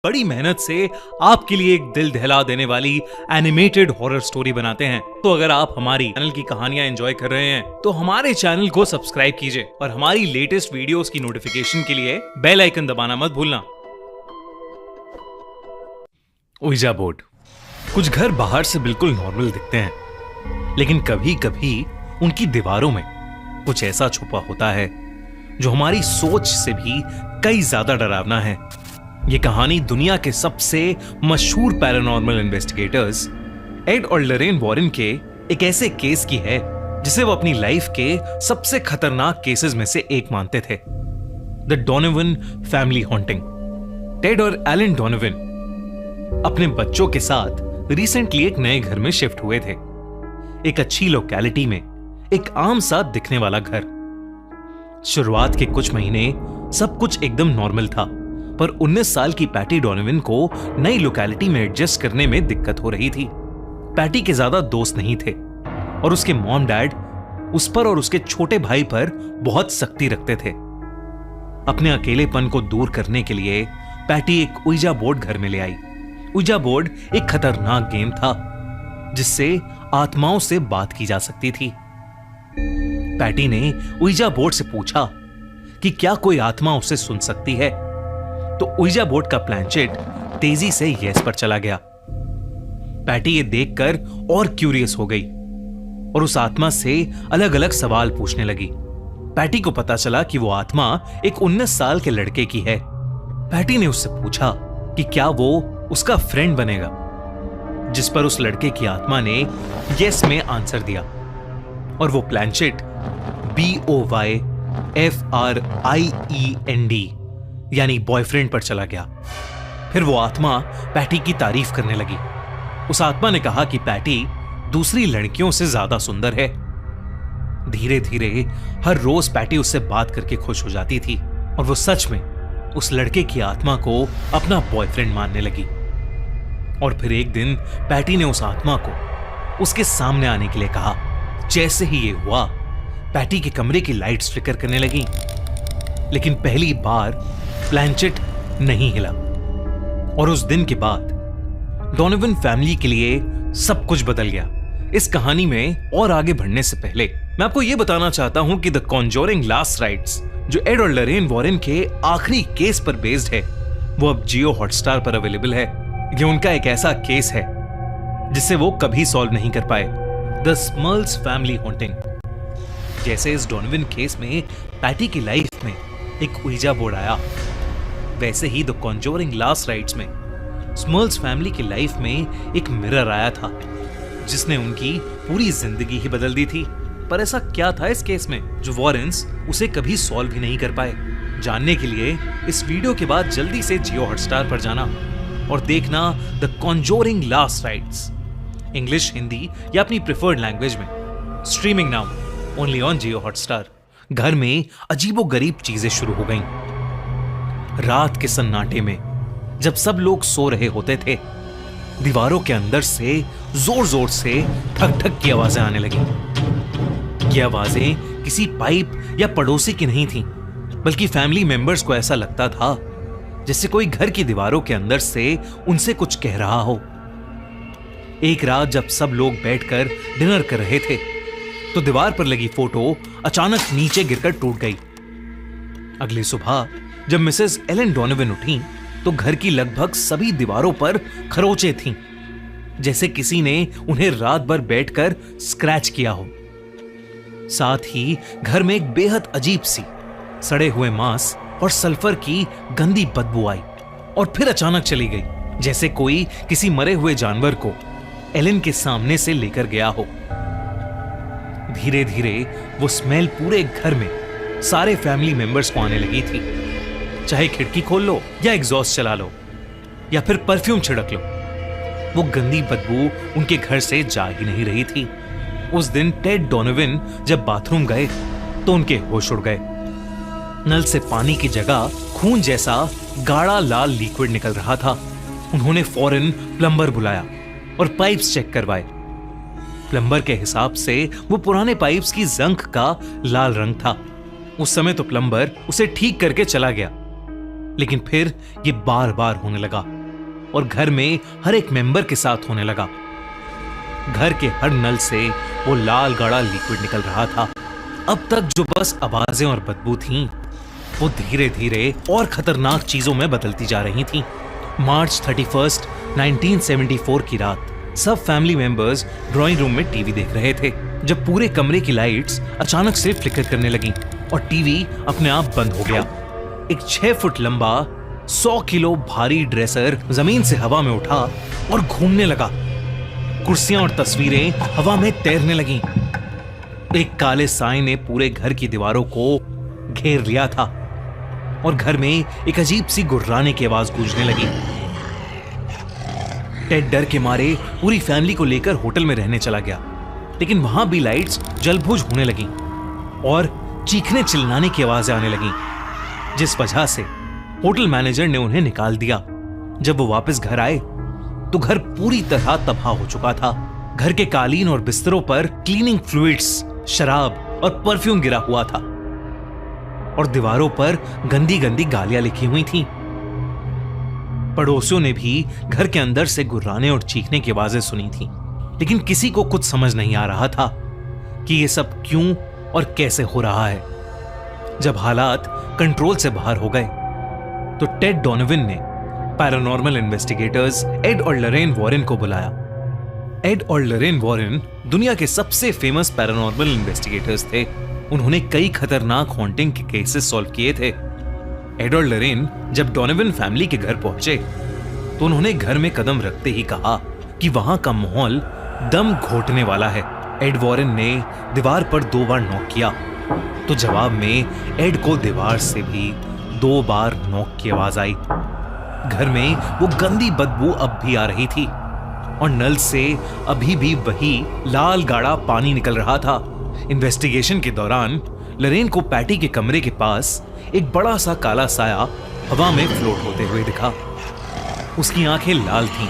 बड़ी मेहनत से आपके लिए एक दिल दहला देने वाली एनिमेटेड हॉरर स्टोरी बनाते हैं। तो अगर आप हमारी चैनल की कहानियां एंजॉय कर रहे हैं तो हमारे चैनल को सब्सक्राइब कीजिए और हमारी लेटेस्ट वीडियोस की नोटिफिकेशन के लिए बेल आइकन दबाना मत भूलना। ओइजा बोर्ड। कुछ घर बाहर से बिल्कुल नॉर्मल दिखते हैं, लेकिन कभी कभी उनकी दीवारों में कुछ ऐसा छुपा होता है जो हमारी सोच से भी कई ज्यादा डरावना है। ये कहानी दुनिया के सबसे मशहूर पैरानॉर्मल इन्वेस्टिगेटर्स एड और लॉरेन वॉरेन के एक ऐसे केस की है जिसे वो अपनी लाइफ के सबसे खतरनाक केसेस में से एक मानते थे, the Donovan family haunting. Ted और एलन डोनोवन अपने बच्चों के साथ रिसेंटली एक नए घर में शिफ्ट हुए थे। एक अच्छी लोकेलिटी में एक आम सा दिखने वाला घर। शुरुआत के कुछ महीने सब कुछ एकदम नॉर्मल था, पर 19 साल की पैटी डोनोवन को नई लोकेलिटी में एडजस्ट करने में दिक्कत हो रही थी। पैटी के ज्यादा दोस्त नहीं थे और उसके मॉम डैड उस पर और उसके छोटे भाई पर बहुत सख्ती रखते थे। अपने अकेलेपन को दूर करने के लिए पैटी एक ओइजा बोर्ड घर में ले आई। ओइजा बोर्ड एक खतरनाक गेम था जिससे आत्माओं से बात की जा सकती थी। पैटी ने ओइजा बोर्ड से पूछा कि क्या कोई आत्मा उसे सुन सकती है, तो ओइजा बोर्ड का प्लैंचेट तेजी से यस पर चला गया। पैटी ये देखकर और क्यूरियस हो गई और उस आत्मा से अलग अलग सवाल पूछने लगी। पैटी को पता चला कि वो आत्मा एक 19 साल के लड़के की है। पैटी ने उससे पूछा कि क्या वो उसका फ्रेंड बनेगा, जिस पर उस लड़के की आत्मा ने यस में आंसर दिया और वो प्लैंचेट BOYFRIEND यानी बॉयफ्रेंड पर चला गया। फिर वो आत्मा पैटी की तारीफ करने लगी। उस आत्मा ने कहा कि पैटी दूसरी लड़कियों से ज्यादा सुंदर है। धीरे धीरे हर रोज पैटी उससे बात करके खुश हो जाती थी और वो सच में उस लड़के की आत्मा को अपना बॉयफ्रेंड मानने लगी। और फिर एक दिन पैटी ने उस आत्मा को उसके सामने आने के लिए कहा। जैसे ही ये हुआ, पैटी के कमरे की लाइट्स फ्लिकर करने लगी, लेकिन पहली बार प्लैंचेट नहीं हिला। और उस दिन के बाद डोनोवन फैमिली के लिए सब कुछ बदल गया। इस कहानी में और आगे बढ़ने से पहले मैं आपको यह बताना चाहता हूं कि द कॉन्जोरिंग लास्ट राइट्स, जो एड और लॉरेन वॉरेन के आखिरी केस पर बेस्ड है, वो अब जियो हॉटस्टार पर अवेलेबल है। ये उनका एक ऐसा केस है जिसे वो कभी सॉल्व नहीं कर पाए, द स्मर्ल्स फैमिली हॉन्टिंग। जैसे इस डोनोवन केस में पैटी की लाइफ में एक ओइजा बोर्ड आया, वैसे ही द कॉन्जोरिंग लास्ट राइट्स में स्मर्ल्स फैमिली की लाइफ में एक मिरर आया था जिसने उनकी पूरी जिंदगी ही बदल दी थी। पर ऐसा क्या था इस केस में जो वॉरेन्स उसे कभी सॉल्व भी नहीं कर पाए? जानने के लिए इस वीडियो के बाद जल्दी से जियो हॉटस्टार पर जाना और देखना the Conjuring last rites, English, Hindi या अपनी प्रेफर्ड लैंग्वेज में। Streaming now only on Jio Hotstar. घर में अजीबोगरीब चीजें शुरू हो गईं। रात के सन्नाटे में जब सब लोग सो रहे होते थे, दीवारों के अंदर से जोर जोर से ठक ठक की आवाजें आने लगी। ये आवाजें किसी पाइप या पड़ोसी की नहीं थीं, बल्कि फैमिली मेंबर्स को ऐसा लगता था जैसे कोई घर की दीवारों के अंदर से उनसे कुछ कह रहा हो। एक रात जब सब लोग बैठकर डिनर कर रहे थे तो दीवार पर लगी फोटो अचानक नीचे गिरकर टूट गई। अगली सुबह जब मिसेस एलन डोनोवन उठी तो घर की लगभग सभी दीवारों पर खरोंचें थीं, जैसे किसी ने उन्हें रात भर बैठकर स्क्रैच किया हो। साथ ही घर में एक बेहद अजीब सी सड़े हुए मांस और सल्फर की गंदी बदबू आई और फिर अचानक चली गई, जैसे कोई किसी मरे हुए जानवर को एलन के सामने से लेकर गया हो। धीरे धीरे वो स्मेल पूरे घर में सारे फैमिली मेंबर्स को आने लगी थी। चाहे खिड़की खोल लो या एग्जॉस्ट चला लो या फिर परफ्यूम छिड़क लो, वो गंदी बदबू उनके घर से जा ही नहीं रही थी। उस दिन टेड डोनोवन जब बाथरूम गए तो उनके होश उड़ गए। नल से पानी की जगह खून जैसा गाढ़ा लाल लिक्विड निकल रहा था। उन्होंने फौरन प्लम्बर बुलाया और पाइप्स चेक करवाए। प्लम्बर के हिसाब से वो पुराने पाइप्स की जंग का लाल रंग था। उस समय तो प्लम्बर उसे ठीक करके चला गया, लेकिन फिर ये बार बार होने लगा और घर में हर एक मेंबर के साथ होने लगा। घर के हर नल से वो लाल गाढ़ा लिक्विड निकल रहा था। अब तक जो बस आवाजें और बदबू थीं, वो धीरे धीरे और खतरनाक चीजों में बदलती जा रही थीं। मार्च 31, 1974 की रात सब फैमिली मेंबर्स ड्राइंग रूम में टीवी देख रहे थे जब पूरे कमरे की लाइट्स अचानक से फ्लिकर करने लगी और टीवी अपने आप बंद हो गया। एक 6 फुट लंबा 100 किलो भारी ड्रेसर जमीन से हवा में उठा और घूमने लगा। कुर्सियां और तस्वीरें हवा में तैरने लगीं। एक काले साए ने पूरे घर की दीवारों को घेर लिया था और घर में एक अजीब सी गुर्राने की आवाज गूंजने लगी। टेड डर के मारे पूरी फैमिली को लेकर होटल में रहने चला गया, लेकिन वहां भी लाइट्स जलबुझ होने लगी और चीखने चिल्लाने की आवाजें आने लगी, जिस वजह से होटल मैनेजर ने उन्हें निकाल दिया। जब वो वापस घर आए तो घर पूरी तरह तबाह हो चुका था। घर के कालीन और बिस्तरों पर क्लीनिंग फ्लूइड्स, शराब और परफ्यूम गिरा हुआ था और दीवारों पर गंदी गंदी गालियां लिखी हुई थीं। पड़ोसियों ने भी घर के अंदर से गुर्राने और चीखने की आवाजें सुनी थीं, लेकिन किसी को कुछ समझ नहीं आ रहा था कि ये सब क्यों और कैसे हो रहा है। जब हालात कंट्रोल से बाहर हो गए तो टेड डोनोवन ने पैरानॉर्मल इन्वेस्टिगेटर्स एड और लॉरेन वॉरेन को बुलाया। एड और लॉरेन वॉरेन दुनिया के सबसे फेमस पैरानॉर्मल इन्वेस्टिगेटर्स थे। उन्होंने कई खतरनाक हॉन्टिंग के केसेस सॉल्व किए थे। एड और लॉरेन जब डोनोवन फैमिली के घर पहुंचे तो उन्होंने घर में कदम रखते ही कहा कि वहां का माहौल दम घोटने वाला है। एड वॉरेन ने दीवार पर 2 बार नॉक किया तो जवाब में एड को दीवार से भी 2 बार नॉक की आवाज आई। घर में वो गंदी बदबू अब भी आ रही थी और नल से अभी भी वही लाल गाढ़ा पानी निकल रहा था। इन्वेस्टिगेशन के दौरान लॉरेन को पैटी के कमरे के पास एक बड़ा सा काला साया हवा में फ्लोट होते हुए दिखा। उसकी आंखें लाल थीं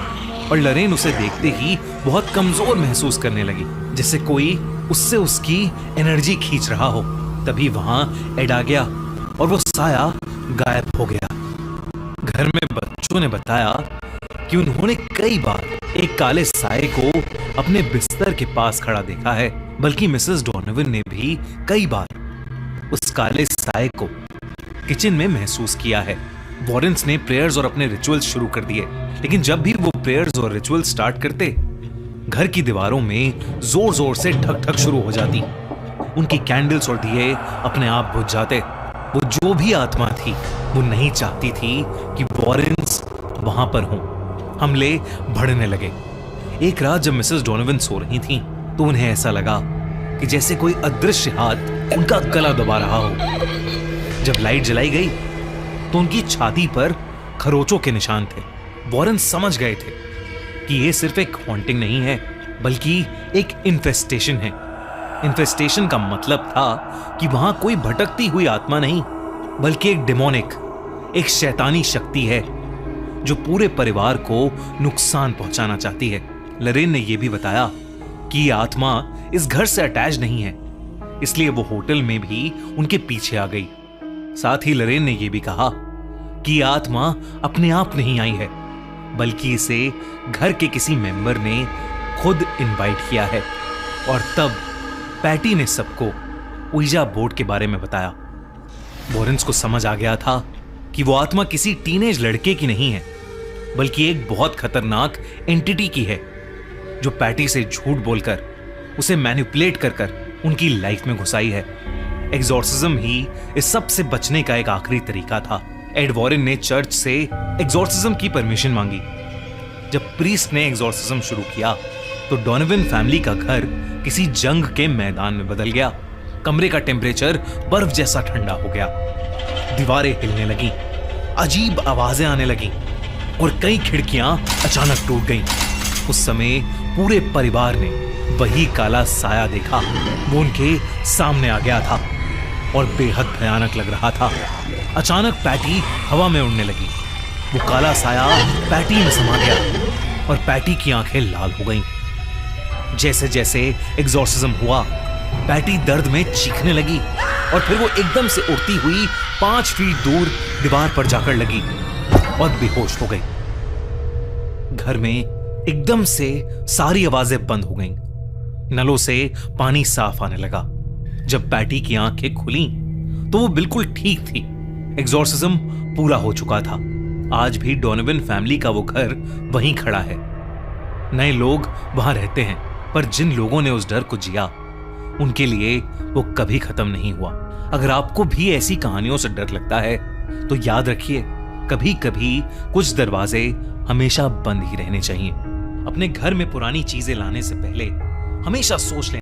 और लॉरेन उसे देखते ही बहुत कमजोर महसूस करने लगी, जैसे कोई उससे उसकी एनर्जी खींच रहा हो। तभी वहां एड आ गया और वो साया गायब हो गया। घर में बच्चों ने बताया कि उन्होंने कई बार एक काले साए को अपने बिस्तर के पास खड़ा देखा है, बल्कि मिसेस डोनोवन ने भी कई बार उस काले साए को किचन में महसूस किया है। वॉरेन्स ने प्रेयर्स और अपने रिचुअल्स शुरू कर दिए, लेकिन जब भी वो प्रेयर्स और रिचुअल्स स्टार्ट करते, घर की दीवारों में जोर जोर से ठक ठक शुरू हो जाती। उनकी कैंडल्स और दिए अपने आप बुझ जाते। वो जो भी आत्मा थी वो नहीं चाहती थी कि वॉरेन्स वहां पर हों। हमले बढ़ने लगे। एक रात जब मिसेस डोनोवन सो रही थीं, तो उन्हें ऐसा लगा कि जैसे कोई अदृश्य हाथ उनका गला दबा रहा हो। जब लाइट जलाई गई तो उनकी छाती पर खरोचों के निशान थे। वॉरेन समझ गए थे कि ये सिर्फ एक हॉन्टिंग नहीं है, बल्कि एक इन्फेस्टेशन है। इन्फेस्टेशन का मतलब था कि वहां कोई भटकती हुई आत्मा नहीं, बल्कि एक डेमोनिक, एक शैतानी शक्ति है जो पूरे परिवार को नुकसान पहुंचाना चाहती है। लॉरेन ने यह भी बताया कि ये आत्मा इस घर से अटैच नहीं है, इसलिए वो होटल में भी उनके पीछे आ गई। साथ ही लॉरेन ने यह भी कहा कि ये आत्मा अपने आप नहीं आई है, बल्कि इसे घर के किसी मेंबर ने खुद इनवाइट किया है। और तब पैटी ने सबको ouija बोर्ड के बारे में बताया। वॉरेन्स को समझ आ गया था कि वो आत्मा किसी टीनेज लड़के की नहीं है, बल्कि एक बहुत खतरनाक एंटिटी की है, जो पैटी से झूठ बोलकर उसे मैनिपुलेट कर कर उनकी लाइफ में घुसाई है। एग्जॉर्सिज्म ही इस सब से बचने का एक आखिरी तरीका था। एड वॉरेन ने चर्च से एग्जॉर्सिज्म की परमिशन मांगी। जब प्रीस्ट ने एग्जॉर्सिज्म शुरू किया तो डोनोवन फैमिली का घर किसी जंग के मैदान में बदल गया। कमरे का टेम्परेचर बर्फ जैसा ठंडा हो गया, दीवारें हिलने लगीं, अजीब आवाजें आने लगीं और कई खिड़कियां अचानक टूट गईं। उस समय पूरे परिवार ने वही काला साया देखा। वो उनके सामने आ गया था और बेहद भयानक लग रहा था। अचानक पैटी हवा में उड़ने लगी। वो काला साया पैटी में समा गया और पैटी की आंखें लाल हो गईं। जैसे जैसे एग्जॉर्सिज्म हुआ, पैटी दर्द में चीखने लगी और फिर वो एकदम से उड़ती हुई 5 फीट दूर दीवार पर जाकर लगी और बेहोश हो गई। घर में एकदम से सारी आवाजें बंद हो गईं। नलों से पानी साफ आने लगा। जब पैटी की आंखें खुली तो वो बिल्कुल ठीक थी। एग्जॉर्सिज्म पूरा हो चुका था। आज भी डोनोवन फैमिली का वो घर वहीं खड़ा है। नए लोग वहां रहते हैं, पर जिन लोगों ने उस डर को जिया उनके लिए वो कभी खत्म नहीं हुआ। अगर आपको भी ऐसी कहानियों से डर लगता है तो याद रखिए, कभी कभी कुछ दरवाजे हमेशा बंद ही रहने चाहिए। अपने घर में पुरानी चीजें लाने से पहले हमेशा सोच लें